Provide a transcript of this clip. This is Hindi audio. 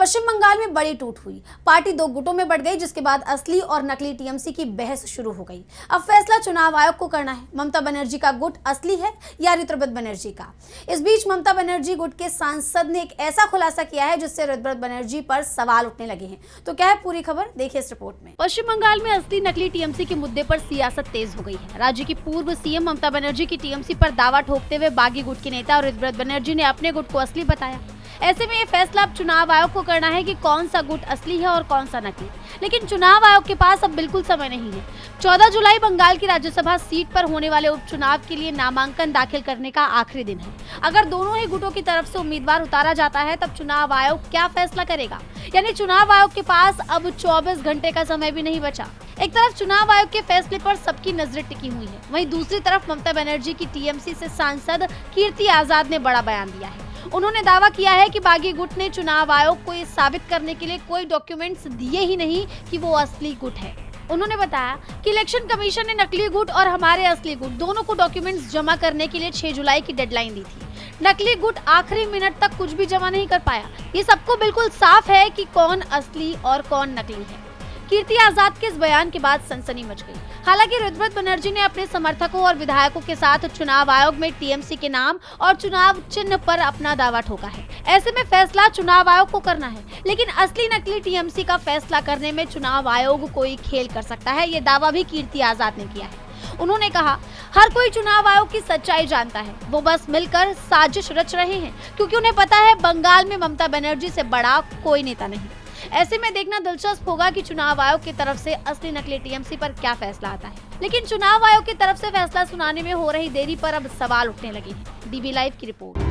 पश्चिम बंगाल में बड़ी टूट हुई। पार्टी दो गुटों में बढ़ गई, जिसके बाद असली और नकली टीएमसी की बहस शुरू हो गई। अब फैसला चुनाव आयोग को करना है, ममता बनर्जी का गुट असली है या ऋतुव्रत बनर्जी का। इस बीच ममता बनर्जी गुट के सांसद ने एक ऐसा खुलासा किया है जिससे ऋतुव्रत बनर्जी पर सवाल उठने लगे हैं। तो क्या है पूरी खबर, देखिए इस रिपोर्ट में। पश्चिम बंगाल में असली नकली टीएमसी के मुद्दे पर सियासत तेज हो गई है। राज्य की पूर्व सीएम ममता बनर्जी की टीएमसी पर दावा ठोकते हुए बागी गुट के नेता और ऋतुव्रत बनर्जी ने अपने गुट को असली बताया। ऐसे में ये फैसला अब चुनाव आयोग को करना है कि कौन सा गुट असली है और कौन सा नकली। लेकिन चुनाव आयोग के पास अब बिल्कुल समय नहीं है। 14 जुलाई बंगाल की राज्यसभा सीट पर होने वाले उपचुनाव के लिए नामांकन दाखिल करने का आखिरी दिन है। अगर दोनों ही गुटों की तरफ से उम्मीदवार उतारा जाता है तब चुनाव आयोग क्या फैसला करेगा, यानी चुनाव आयोग के पास अब 24 घंटे का समय भी नहीं बचा। एक तरफ चुनाव आयोग के फैसले पर सबकी नजरें टिकी हुई है, वहीं दूसरी तरफ ममता बनर्जी की टीएमसी से सांसद कीर्ति आजाद ने बड़ा बयान दिया है। उन्होंने दावा किया है कि बागी गुट ने चुनाव आयोग को ये साबित करने के लिए कोई डॉक्यूमेंट्स दिए ही नहीं कि वो असली गुट है। उन्होंने बताया कि इलेक्शन कमीशन ने नकली गुट और हमारे असली गुट दोनों को डॉक्यूमेंट्स जमा करने के लिए 6 जुलाई की डेडलाइन दी थी। नकली गुट आखिरी मिनट तक कुछ भी जमा नहीं कर पाया। ये सबको बिल्कुल साफ है कि कौन असली और कौन नकली है। कीर्ति आजाद के इस बयान के बाद सनसनी मच गई। हालांकि ऋतुव्रत बनर्जी ने अपने समर्थकों और विधायकों के साथ चुनाव आयोग में टीएमसी के नाम और चुनाव चिन्ह पर अपना दावा ठोका है। ऐसे में फैसला चुनाव आयोग को करना है, लेकिन असली नकली टीएमसी का फैसला करने में चुनाव आयोग कोई खेल कर सकता है, ये दावा भी कीर्ति आजाद ने किया है। उन्होंने कहा, हर कोई चुनाव आयोग की सच्चाई जानता है, वो बस मिलकर साजिश रच रहे हैं, क्योंकि उन्हें पता है बंगाल में ममता बनर्जी से बड़ा कोई नेता नहीं। ऐसे में देखना दिलचस्प होगा कि चुनाव आयोग की तरफ से असली नकली टीएमसी पर क्या फैसला आता है। लेकिन चुनाव आयोग की तरफ से फैसला सुनाने में हो रही देरी पर अब सवाल उठने लगे हैं। डीबी लाइव की रिपोर्ट।